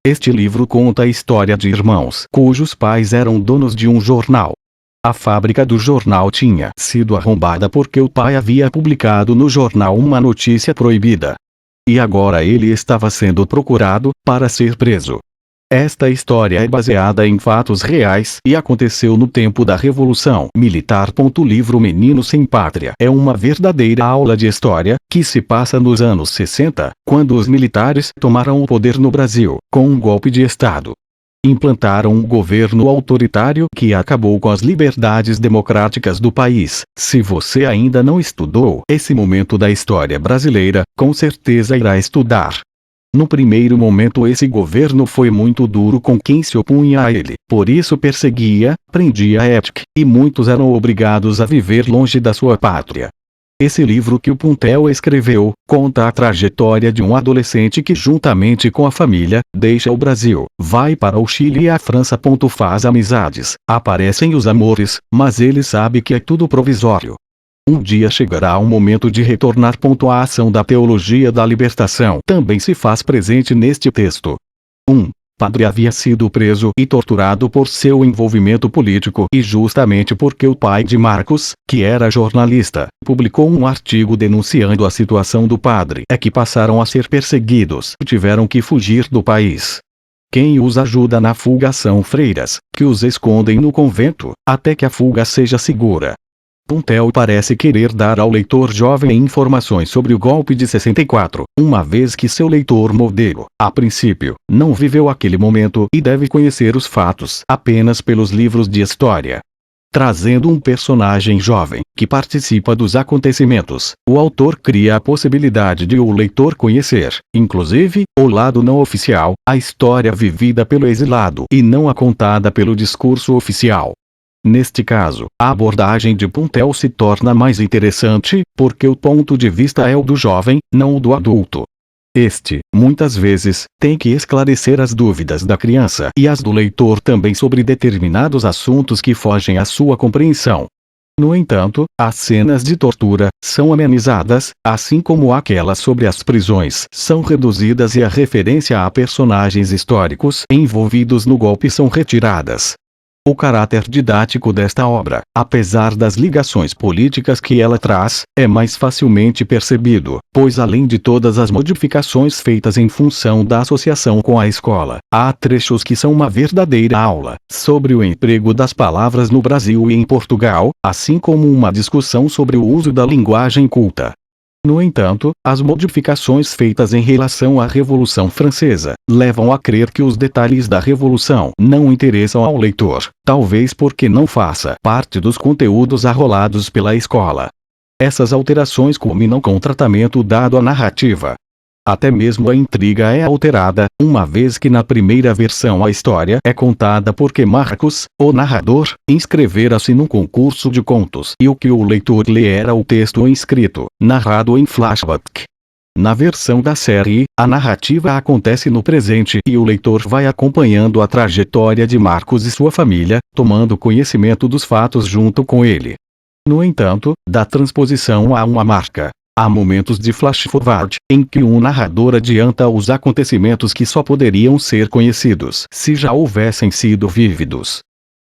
Este livro conta a história de irmãos cujos pais eram donos de um jornal. A fábrica do jornal tinha sido arrombada porque o pai havia publicado no jornal uma notícia proibida. E agora ele estava sendo procurado para ser preso. Esta história é baseada em fatos reais e aconteceu no tempo da Revolução Militar. O livro Menino Sem Pátria é uma verdadeira aula de história, que se passa nos anos 60, quando os militares tomaram o poder no Brasil, com um golpe de Estado. Implantaram um governo autoritário que acabou com as liberdades democráticas do país. Se você ainda não estudou esse momento da história brasileira, com certeza irá estudar. No primeiro momento esse governo foi muito duro com quem se opunha a ele, por isso perseguia, prendia ética, e muitos eram obrigados a viver longe da sua pátria. Esse livro que o Puntel escreveu, conta a trajetória de um adolescente que juntamente com a família, deixa o Brasil, vai para o Chile e a França. Faz amizades, aparecem os amores, mas ele sabe que é tudo provisório. Um dia chegará o momento de retornar. A ação da teologia da libertação também se faz presente neste texto. Padre havia sido preso e torturado por seu envolvimento político e justamente porque o pai de Marcos, que era jornalista, publicou um artigo denunciando a situação do padre, é que passaram a ser perseguidos e tiveram que fugir do país. Quem os ajuda na fuga são freiras, que os escondem no convento, até que a fuga seja segura. Puntel parece querer dar ao leitor jovem informações sobre o golpe de 64, uma vez que seu leitor modelo, a princípio, não viveu aquele momento e deve conhecer os fatos apenas pelos livros de história. Trazendo um personagem jovem, que participa dos acontecimentos, o autor cria a possibilidade de o leitor conhecer, inclusive, o lado não oficial, a história vivida pelo exilado e não a contada pelo discurso oficial. Neste caso, a abordagem de Puntel se torna mais interessante, porque o ponto de vista é o do jovem, não o do adulto. Este, muitas vezes, tem que esclarecer as dúvidas da criança e as do leitor também sobre determinados assuntos que fogem à sua compreensão. No entanto, as cenas de tortura são amenizadas, assim como aquelas sobre as prisões são reduzidas e a referência a personagens históricos envolvidos no golpe são retiradas. O caráter didático desta obra, apesar das ligações políticas que ela traz, é mais facilmente percebido, pois além de todas as modificações feitas em função da associação com a escola, há trechos que são uma verdadeira aula sobre o emprego das palavras no Brasil e em Portugal, assim como uma discussão sobre o uso da linguagem culta. No entanto, as modificações feitas em relação à Revolução Francesa levam a crer que os detalhes da Revolução não interessam ao leitor, talvez porque não faça parte dos conteúdos arrolados pela escola. Essas alterações culminam com o tratamento dado à narrativa. Até mesmo a intriga é alterada, uma vez que na primeira versão a história é contada porque Marcos, o narrador, inscrevera-se num concurso de contos e o que o leitor lê era o texto inscrito, narrado em flashback. Na versão da série, a narrativa acontece no presente e o leitor vai acompanhando a trajetória de Marcos e sua família, tomando conhecimento dos fatos junto com ele. No entanto, da transposição há uma marca. Há momentos de flash forward, em que um narrador adianta os acontecimentos que só poderiam ser conhecidos se já houvessem sido vívidos.